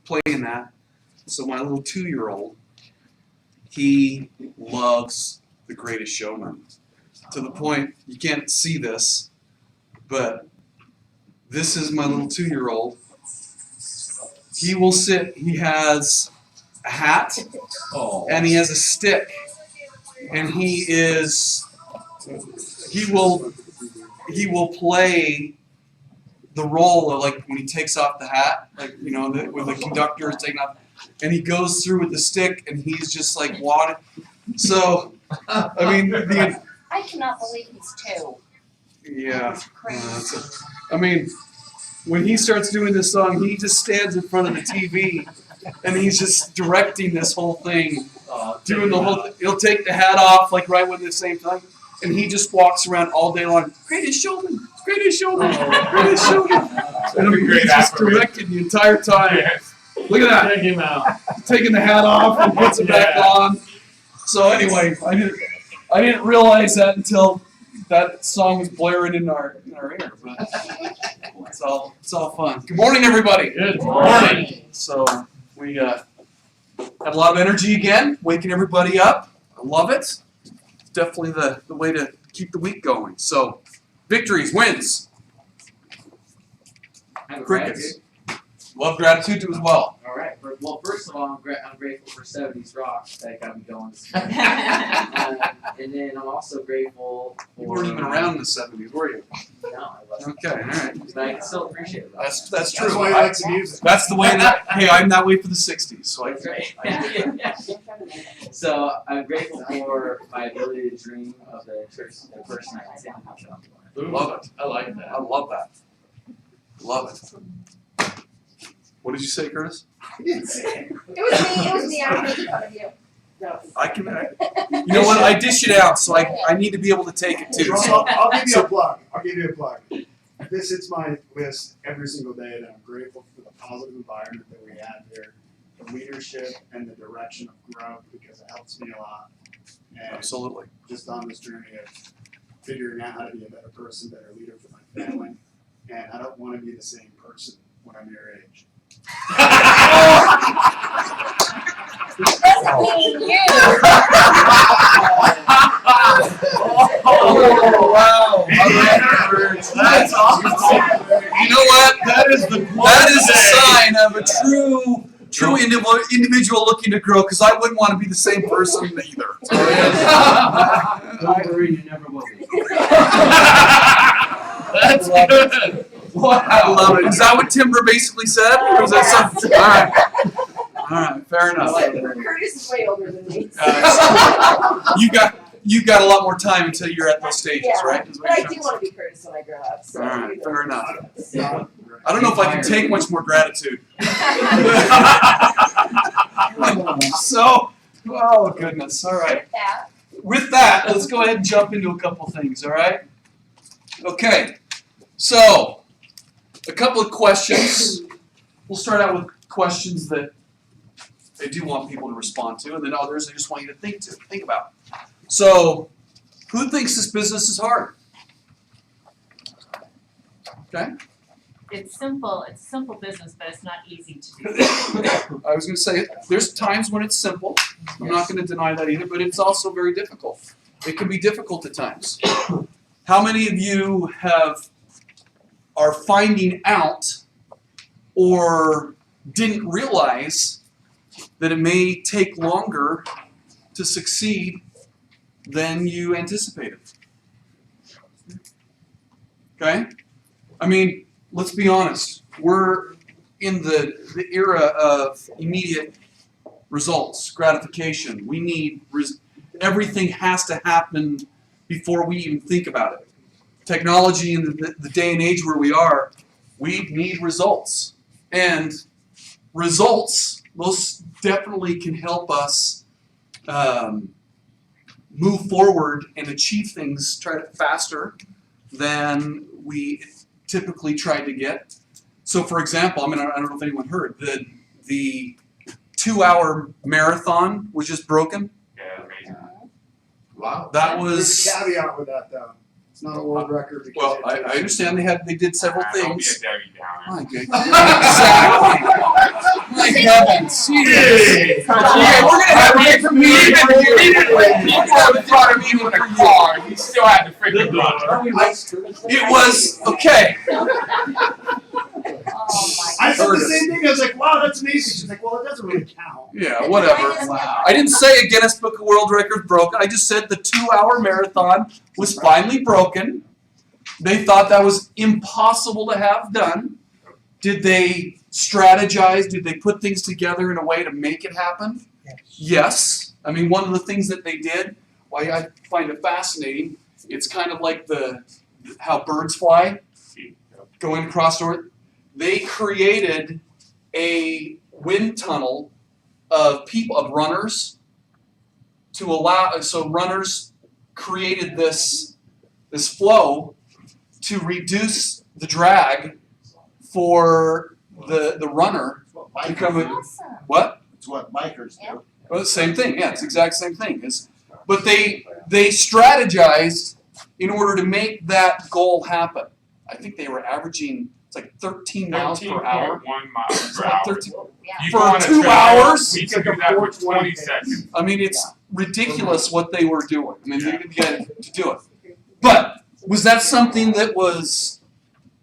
playing that. So my little 2-year-old, he loves The Greatest Showman. To the point, you can't see this, but this is my little 2-year-old. He will sit, he has a hat, and he has a stick, and he will play the role of, like, when he takes off the hat, like, you know, when the conductor is taking off, and he goes through with the stick, and he's just like wadding. So, I mean, I cannot believe he's 2. yeah. That's crazy. I mean, when he starts doing this song, he just stands in front of the TV, and he's just directing this whole thing, doing the whole thing. He'll take the hat off, like, right when the same time, and he just walks around all day long, Greatest Showman, Greatest Showman, Greatest Showman. And he's just directing the entire time. Yes. Look at that. Check him out. Taking the hat off and puts it back on. So anyway, I didn't realize that until that song was blaring in our ear. But it's all fun. Good morning, everybody. Good morning. So we have a lot of energy again, waking everybody up. I love it. It's definitely the way to keep the week going. So victories, wins, crickets. Love gratitude too as well. All right. Well, first of all, I'm grateful for 70s rock that got me going this morning. And then I'm also grateful for... You weren't even around in the 70s, were you? No, I wasn't. Okay, all right. But I can still appreciate it. That's true. That's why he likes the music. That's the way that. Hey, I'm that way for the 60s. So That's right. So I'm grateful for my ability to dream of the first night in San Diego. I love it. I like that. I love that. Love it. What did you say, Curtis? It was me. I was making fun of you. No. You know what? I dish it out, so I need to be able to take it too. So. I'll give you a plug. This hits my list every single day that I'm grateful for the positive environment that we have here, the leadership and the direction of growth, because it helps me a lot. And Absolutely. just on this journey of figuring out how to be a better person, better leader for my family. And I don't want to be the same person when I'm your age. Doesn't mean you. Oh, wow. That's awesome. You know what? That is a sign of a true individual looking to grow, because I wouldn't want to be the same person either. Don't worry, you never will be. That's good. Wow. I love it. Is that what Timber basically said? Or was that something? All right, fair enough. Curtis is way older than me. You got a lot more time until you're at those stages, Yeah, right? but I do want to be Curtis when I grow up. So, All right, fair enough. So. I don't know if I can take much more gratitude. So, oh goodness, all right. With that, let's go ahead and jump into a couple things, all right? Okay, so a couple of questions. We'll start out with questions that I do want people to respond to, and then others I just want you to think about. So, who thinks this business is hard? Okay. It's simple. It's simple business, but it's not easy to do. I was going to say, there's times when it's simple. I'm not going to deny that either, but it's also very difficult. It can be difficult at times. How many of you are finding out or didn't realize that it may take longer to succeed than you anticipated? Okay? I mean, let's be honest. We're in the era of immediate results, gratification. We need everything has to happen before we even think about it. Technology in the day and age where we are, we need results. And results most definitely can help us move forward and achieve things faster than we typically tried to get. So, for example, I don't know if anyone heard, the 2-hour marathon was just broken. Yeah, amazing. Wow. That There's was... a caveat with that, though. It's not a world record. Because Well, I understand they did several Don't be a things. Debbie Downer. My God. Exactly. My heavens. Yeah, we're gonna have a different meeting. He haven't brought him in with a car. He still had to freaking run. It was okay. I said Curtis. the same thing. I was like, wow, that's amazing. She's like, well, it doesn't really count. Yeah, whatever. I didn't say a Guinness Book of World Records broken. I just said the 2-hour marathon was finally broken. They thought that was impossible to have done. Did they strategize? Did they put things together in a way to make it happen? Yes. I mean, one of the things that they did, why I find it fascinating, it's kind of like how birds fly, going across Earth. They created a wind tunnel of runners, to allow, so runners created this flow to reduce the drag for the runner to come in. Awesome. What? It's what bikers do. Well, same thing. Yeah, it's the exact same thing. But they strategized in order to make that goal happen. I think they were averaging, it's like 13 miles per hour. 13.1 miles It's per like hour. 13 Yeah. You For go on a 2 treadmill, hours? We can do that for 20 seconds. I mean, it's ridiculous what they were doing. I mean, they didn't get to do it. But was that something that was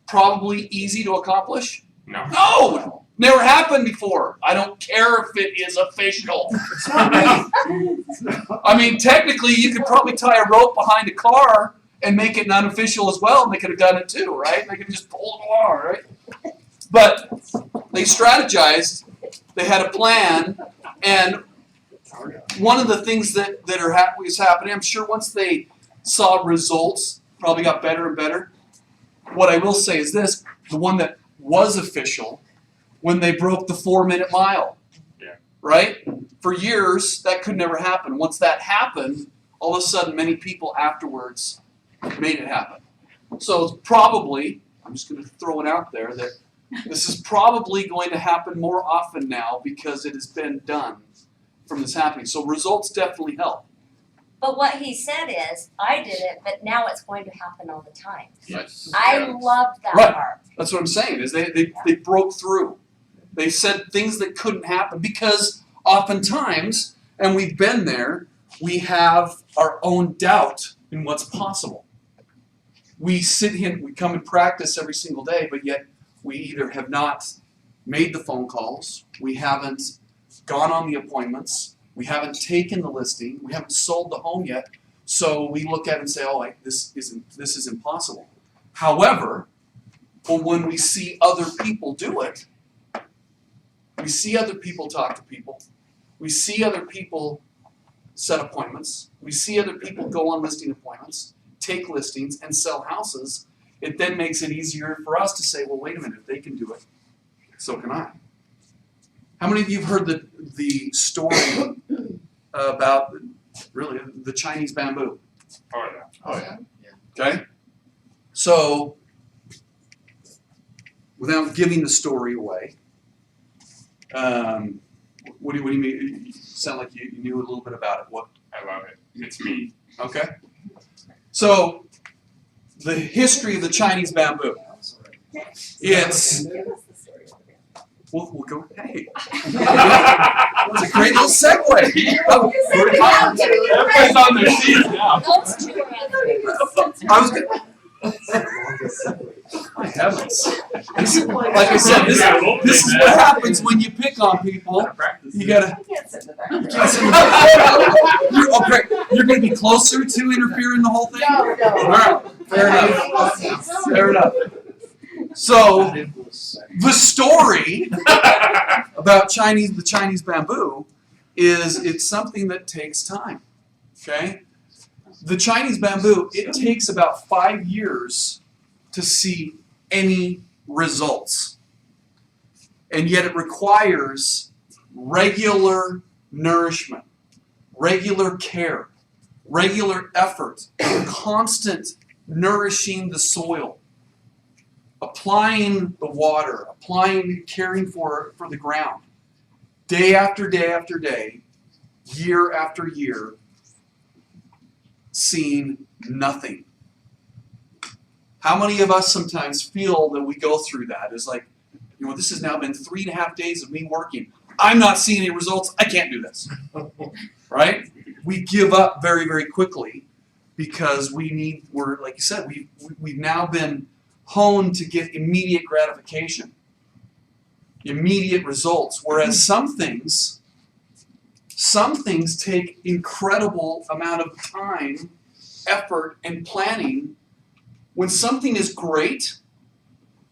probably easy to accomplish? No. No! Never happened before. I don't care if it is official. I mean, technically, you could probably tie a rope behind a car and make it non-official as well, and they could have done it too, right? They could just pull it along, right? But they strategized, they had a plan, and one of the things that is happening, I'm sure once they saw results, probably got better and better. What I will say is this, the one that was official, when they broke the 4-minute mile, Yeah. right? For years, that could never happen. Once that happened, all of a sudden, many people afterwards made it happen. So it's probably, I'm just going to throw it out there, that this is probably going to happen more often now because it has been done from this happening. So results definitely help. But what he said is, I did it, but now it's going to happen all the time. Yes. I love that Right. part. That's what I'm saying, is they broke through. They said things that couldn't happen because oftentimes, and we've been there, we have our own doubt in what's possible. We sit here, we come and practice every single day, but yet we either have not made the phone calls, we haven't gone on the appointments, we haven't taken the listing, we haven't sold the home yet, so we look at it and say, oh, this is impossible. However, when we see other people do it, we see other people talk to people, we see other people set appointments, we see other people go on listing appointments, take listings, and sell houses, it then makes it easier for us to say, well, wait a minute, if they can do it, so can I. How many of you have heard the story about, really, the Chinese bamboo? Oh, yeah. Oh, yeah. Okay? So, without giving the story away, what do you mean? You sound like you knew a little bit about it. What? I love it. It's me. Okay. So, the history of the Chinese bamboo. It's, we'll go, hey. It's a great little segue. Oh, Everybody's on their seats now. Those two are I was gonna, my heavens. Like I said, this is what happens when you pick on people. You gotta. I can't sit in the back. You can't sit in the back. You're going to be closer to interfere in the whole thing? No, no. All right. Fair enough. Fair enough. So, the story about the Chinese bamboo is it's something that takes time. Okay? The Chinese bamboo, it takes about 5 years to see any results. And yet it requires regular nourishment, regular care, regular effort, constant nourishing the soil, applying the water, caring for the ground, day after day after day, year after year, seeing nothing. How many of us sometimes feel that we go through that? It's like, this has now been 3.5 days of me working. I'm not seeing any results. I can't do this. Right? We give up very, very quickly because we're like you said, we've now been honed to get immediate gratification, immediate results. Whereas some things take incredible amount of time, effort, and planning. When something is great,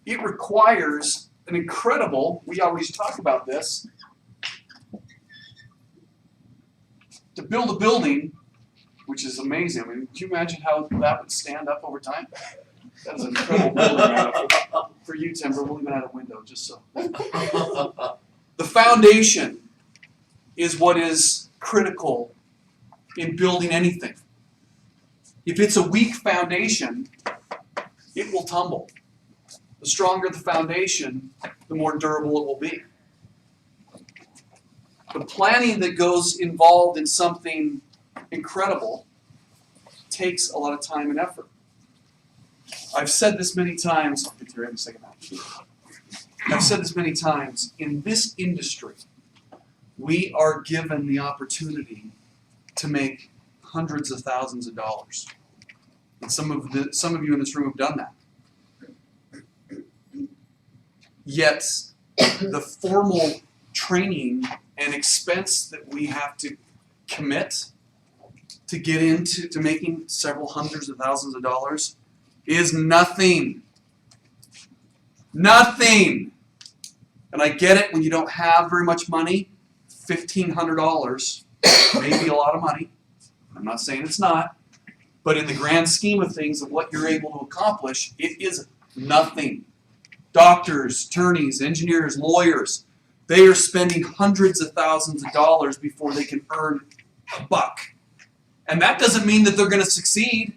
it requires an incredible, we always talk about this, to build a building, which is amazing. I mean, can you imagine how that would stand up over time? That is an incredible building. For you, Timber, we'll even add a window just so. The foundation is what is critical in building anything. If it's a weak foundation, it will tumble. The stronger the foundation, the more durable it will be. The planning that goes involved in something incredible takes a lot of time and effort. I've said this many times. I'll get to it in a second now. I've said this many times. In this industry, we are given the opportunity to make hundreds of thousands of dollars. And some of you in this room have done that. Yet, the formal training and expense that we have to commit to get into making several hundreds of thousands of dollars is nothing. Nothing. And I get it when you don't have very much money. $1,500 may be a lot of money. I'm not saying it's not. But in the grand scheme of things of what you're able to accomplish, it is nothing. Doctors, attorneys, engineers, lawyers, they are spending hundreds of thousands of dollars before they can earn a buck. And that doesn't mean that they're going to succeed.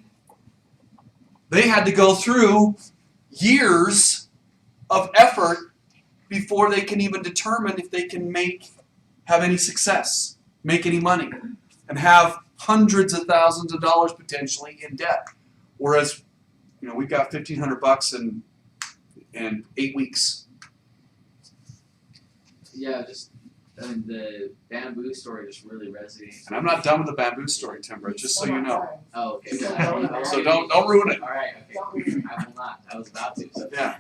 They had to go through years of effort before they can even determine if they can have any success, make any money, and have hundreds of thousands of dollars potentially in debt. Whereas, we've got $1,500 in 8 weeks. Yeah, the bamboo story just really resonates. And I'm not done with the bamboo story, Timber, just so you know. Oh, okay. So don't ruin it. All right. Okay. I will not. I was about to. So. Yeah.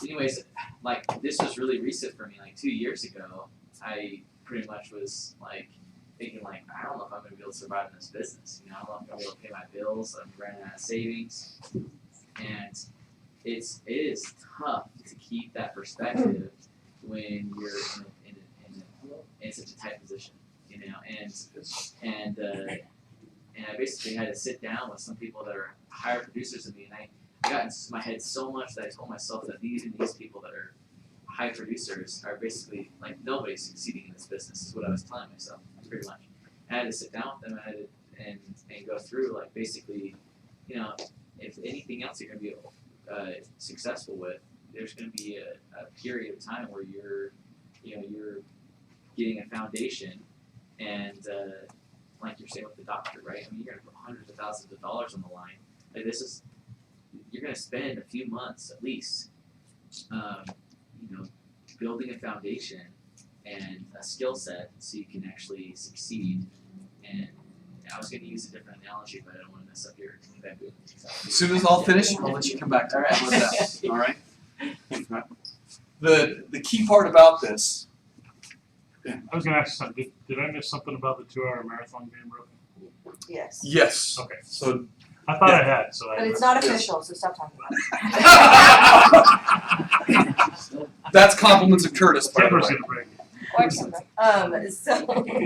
Anyways, like this was really recent for me. Like 2 years ago, I pretty much was like thinking like, I don't know if I'm gonna be able to survive in this business. I don't know if I'm gonna be able to pay my bills. I'm running out of savings, and it is tough to keep that perspective when you're in such a tight position, and I basically had to sit down with some people that are higher producers than me, and I got into my head so much that I told myself that these people that are high producers are basically like nobody's succeeding in this business is what I was telling myself pretty much. And I had to sit down with them and go through like basically, if anything else you're gonna be successful with, there's going to be a period of time where you're getting a foundation, and like you're saying with the doctor, right? I mean, you're going to put hundreds of thousands of dollars on the line. Like you're going to spend a few months at least, building a foundation and a skill set so you can actually succeed. And I was going to use a different analogy, but I don't want to mess up your bamboo. As soon as I'll finish, I'll let you come back to it. All right? The key part about this. I was going to ask something. Did I miss something about the 2-hour marathon being broken? Yes. Yes. Okay. So. I thought I had. So But it's not official, so stop talking about it. That's compliments of Curtis, by the Timber's way. going to break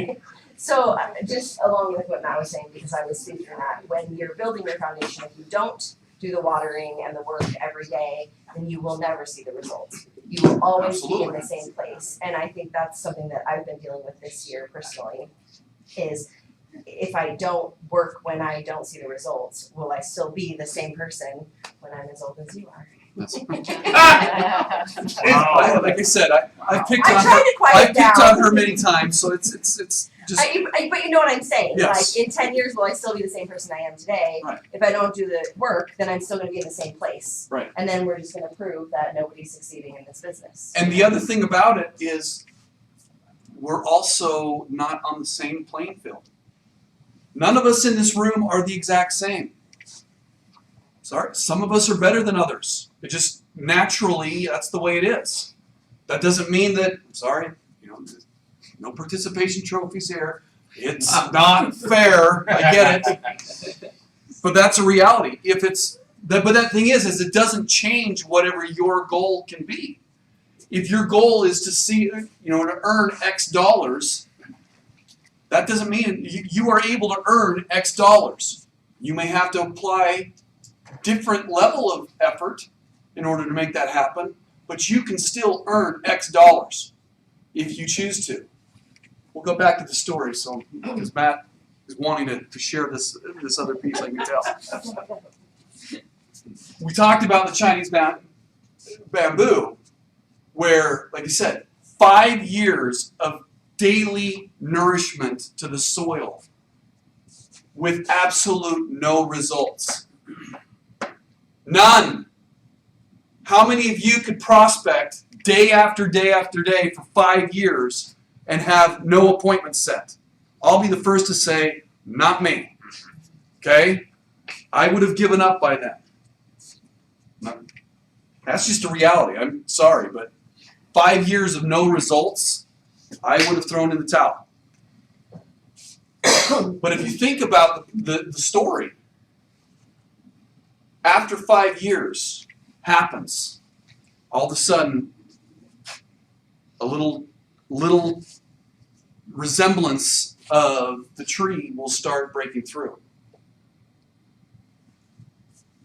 it. So just along with what Matt was saying, because I was thinking that when you're building your foundation, if you don't do the watering and the work every day, then you will never see the results. You will always be in the same place. And I think that's something that I've been dealing with this year personally, is if I don't work when I don't see the results, will I still be the same person when I'm as old as you are? Like I said, I've picked I on tried her. to quiet I've picked down. on her many times, so it's just but you know what I'm saying. Yes. Like in 10 years, will I still be the same person I am today? Right. If I don't do the work, then I'm still going to be in the same place. Right. And then we're just going to prove that nobody's succeeding in this business. And the other thing about it is we're also not on the same playing field. None of us in this room are the exact same. Sorry, some of us are better than others. It just naturally, that's the way it is. That doesn't mean that, sorry, no participation trophies here. It's not fair. I get it. But that's a reality. But that thing is it doesn't change whatever your goal can be. If your goal is to to earn X dollars, that doesn't mean you are able to earn X dollars. You may have to apply different level of effort in order to make that happen, but you can still earn X dollars if you choose to. We'll go back to the story, because Matt is wanting to share this other piece, I can tell. We talked about the Chinese bamboo, where, like I said, 5 years of daily nourishment to the soil with absolute no results. None. How many of you could prospect day after day after day for 5 years and have no appointments set? I'll be the first to say, not me. Okay? I would have given up by then. That's just a reality. I'm sorry, but 5 years of no results, I would have thrown in the towel. But if you think about the story, after 5 years happens, all of a sudden, a little resemblance of the tree will start breaking through.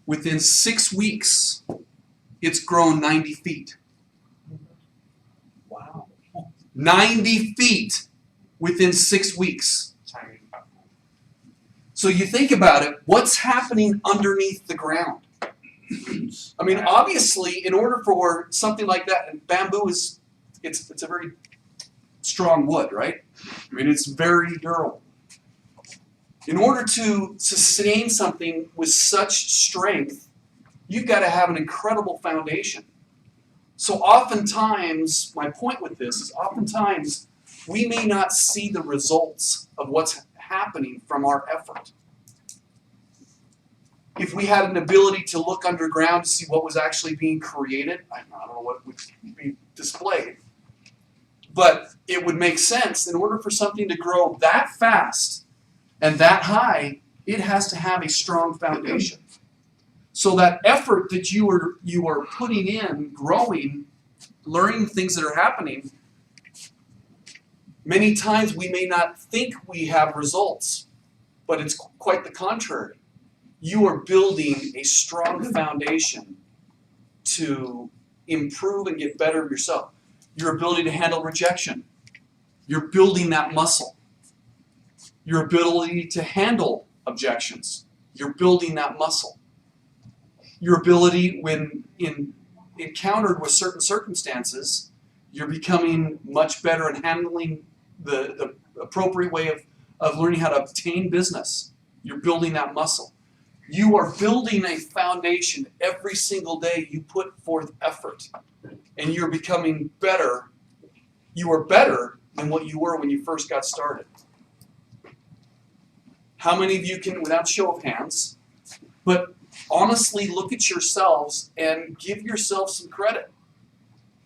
Within 6 weeks, it's grown 90 feet. Wow. 90 feet within 6 weeks. So you think about it, what's happening underneath the ground? I mean, obviously, in order for something like that, and bamboo it's a very strong wood, right? I mean, it's very durable. In order to sustain something with such strength, you've got to have an incredible foundation. So oftentimes, my point with this is oftentimes we may not see the results of what's happening from our effort. If we had an ability to look underground to see what was actually being created, I don't know what would be displayed, but it would make sense. In order for something to grow that fast and that high, it has to have a strong foundation. So that effort that you are putting in, growing, learning things that are happening, many times we may not think we have results, but it's quite the contrary. You are building a strong foundation to improve and get better of yourself. Your ability to handle rejection. You're building that muscle. Your ability to handle objections. You're building that muscle. Your ability when encountered with certain circumstances, you're becoming much better at handling the appropriate way of learning how to obtain business. You're building that muscle. You are building a foundation every single day you put forth effort. And you're becoming better. You are better than what you were when you first got started. How many of you can, without show of hands, but honestly look at yourselves and give yourself some credit?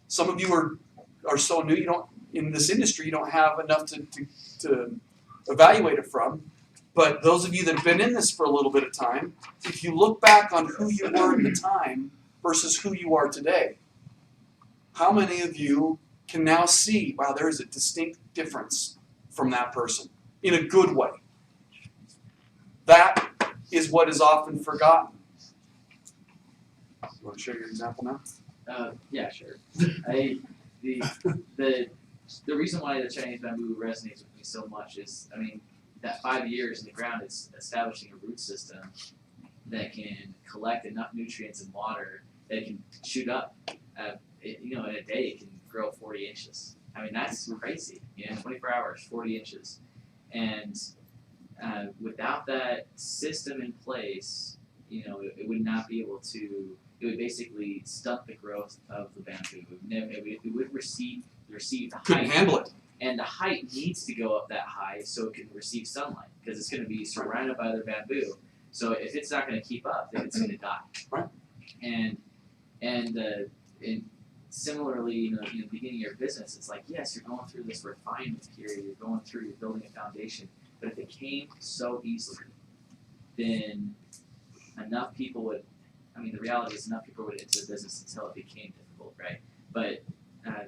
Some of you are so new, in this industry, you don't have enough to evaluate it from. But those of you that have been in this for a little bit of time, if you look back on who you were at the time versus who you are today, how many of you can now see, wow, there is a distinct difference from that person in a good way? That is what is often forgotten. You want to share your example now? Yeah, sure. The reason why the Chinese bamboo resonates with me so much is, I mean, that 5 years in the ground is establishing a root system that can collect enough nutrients and water that it can shoot up. In a day it can grow 40 inches. I mean, that's crazy. 24 hours, 40 inches. And without that system in place, it would not be able to. It would basically stunt the growth of the bamboo. It would receive the Couldn't height, handle it. and the height needs to go up that high so it can receive sunlight because it's going to be surrounded by the bamboo. So if it's not going to keep up, then it's going to die. Right. And similarly, in the beginning of your business, it's like, yes, you're going through this refinement period, you're building a foundation, but if it came so easily, then enough people would, the reality is enough people would enter the business until it became difficult, right? But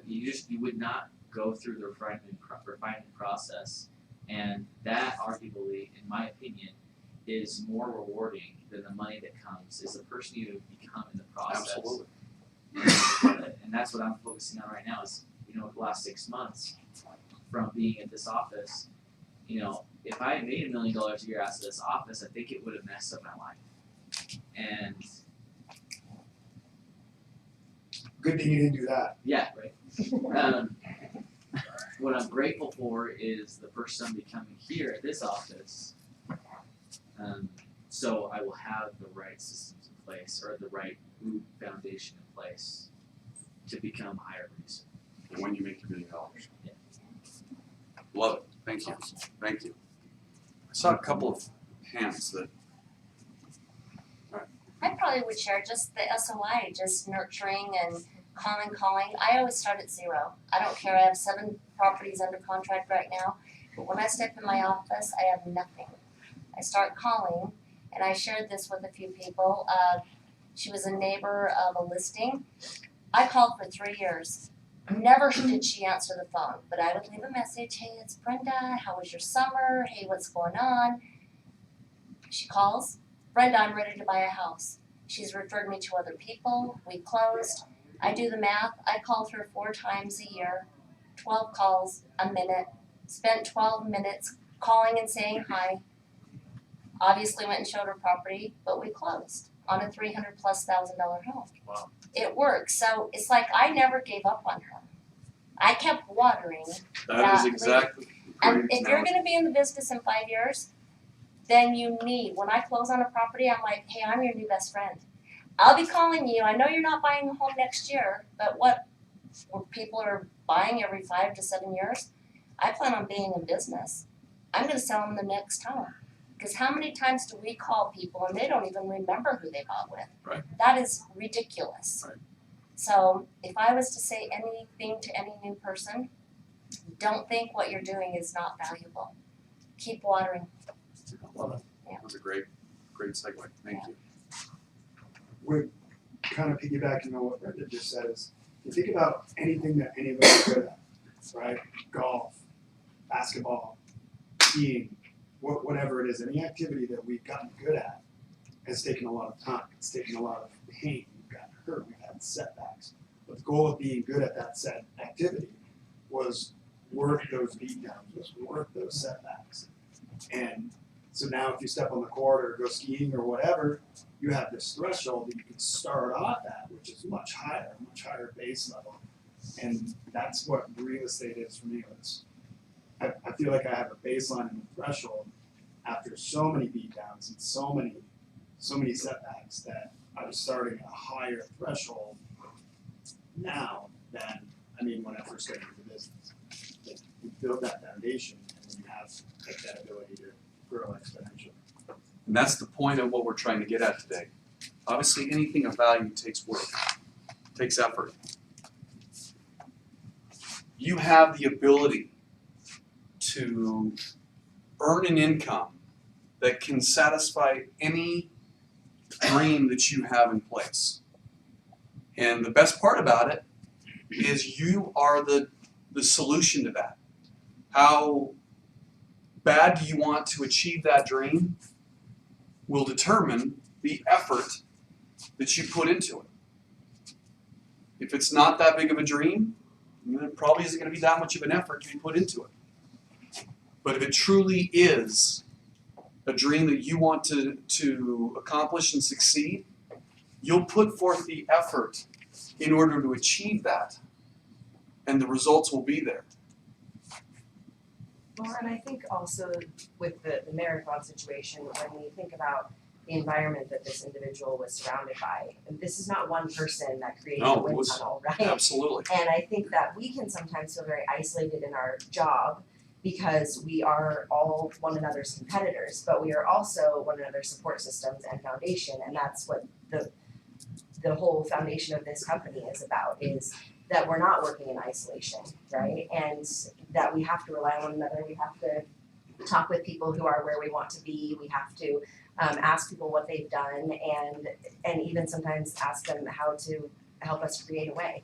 you would not go through the refinement process, and that arguably, in my opinion, is more rewarding than the money that comes, is the person you become in the process. Absolutely. And that's what I'm focusing on right now is, the last 6 months from being at this office, if I had made $1 million a year out of this office, I think it would have messed up my life. And Good thing you didn't do that. yeah, right. What I'm grateful for is the person I'm becoming here at this office. So I will have the right systems in place or the right foundation in place to become a higher producer. When you make your $1 million. Yeah. Love it. Thank you. Thank you. I saw a couple of hands that. I probably would share just the SOI, just nurturing and calling. I always start at 0. I don't care. I have 7 properties under contract right now. But when I step in my office, I have nothing. I start calling, and I shared this with a few people. She was a neighbor of a listing. I called for 3 years. Never did she answer the phone, but I would leave a message. Hey, it's Brenda. How was your summer? Hey, what's going on? She calls. Brenda, I'm ready to buy a house. She's referred me to other people. We closed. I do the math. I called her 4 times a year, 12 calls a minute, spent 12 minutes calling and saying hi. Obviously went and showed her property, but we closed on a $300,000+ home. Wow. It worked. So it's like I never gave up on her. I kept watering. That is exactly. And if you're going to be in the business in 5 years, then you need, when I close on a property, I'm like, hey, I'm your new best friend. I'll be calling you. I know you're not buying a home next year, but what people are buying every 5 to 7 years, I plan on being in business. I'm going to sell them the next home. Because how many times do we call people and they don't even remember who they bought with? Right. That is ridiculous. Right. So if I was to say anything to any new person, don't think what you're doing is not valuable. Keep watering. I love it. Yeah. That's a great segue. Thank you. We're kind of piggybacking on what Brenda just said is, you think about anything that any of us are good at, right? Golf, basketball, skiing, whatever it is, any activity that we've gotten good at has taken a lot of time. It's taken a lot of pain. We've gotten hurt. We've had setbacks. But the goal of being good at that set activity was worth those beatdowns, was worth those setbacks. And so now if you step on the court or go skiing or whatever, you have this threshold that you can start off at, which is much higher base level. And that's what real estate is for me. I feel like I have a baseline and a threshold after so many beatdowns and so many setbacks that I was starting at a higher threshold now than, when I first got into the business. Like, you build that foundation and then you have that ability to grow exponentially. And that's the point of what we're trying to get at today. Obviously, anything of value takes work, takes effort. You have the ability to earn an income that can satisfy any dream that you have in place. And the best part about it is you are the solution to that. How bad do you want to achieve that dream will determine the effort that you put into it. If it's not that big of a dream, then it probably isn't going to be that much of an effort to be put into it. But if it truly is a dream that you want to accomplish and succeed, you'll put forth the effort in order to achieve that, and the results will be there. Well, and I think also with the marathon situation, when we think about the environment that this individual was surrounded by, and this is not one person that created No, the it wind was- tunnel, right? Absolutely. And I think that we can sometimes feel very isolated in our job because we are all one another's competitors, but we are also one another's support systems and foundation, and that's what the whole foundation of this company is about, is that we're not working in isolation, right? And that we have to rely on one another, we have to talk with people who are where we want to be, we have to ask people what they've done, and even sometimes ask them how to help us create a way.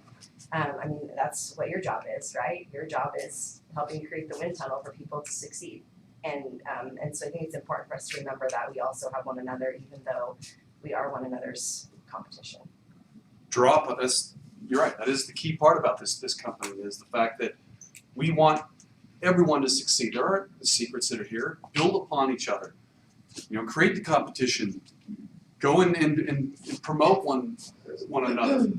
I mean, that's what your job is, right? Your job is helping create the wind tunnel for people to succeed. And so I think it's important for us to remember that we also have one another, even though we are one another's competition. You're right, that is the key part about this company, is the fact that we want everyone to succeed. There aren't the secrets that are here. Build upon each other. Create the competition. Go and promote one another.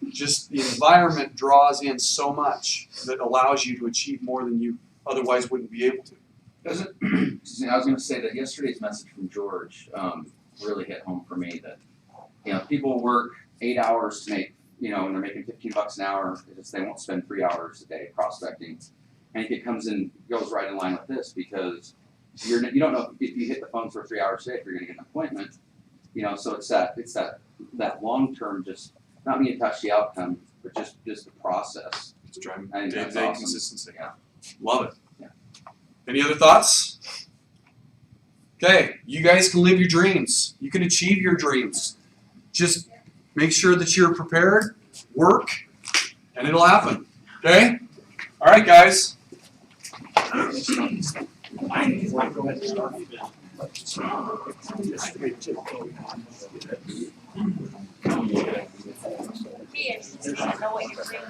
Just the environment draws in so much that allows you to achieve more than you otherwise wouldn't be able to. Doesn't, excuse me, I was going to say that yesterday's message from George really hit home for me, that people work 8 hours to make, and they're making $15 an hour, they won't spend 3 hours a day prospecting. And it goes right in line with this, because you don't know if you hit the phone for 3 hours a day if you're going to get an appointment. So it's that long term, just not being touched the outcome, but just the process. It's driving I think that's day-to-day awesome. consistency. Yeah. Love it. Yeah. Any other thoughts? Okay, you guys can live your dreams. You can achieve your dreams. Just make sure that you're prepared, work, and it'll happen. Okay? All right, guys. Be interested to know what you're bringing.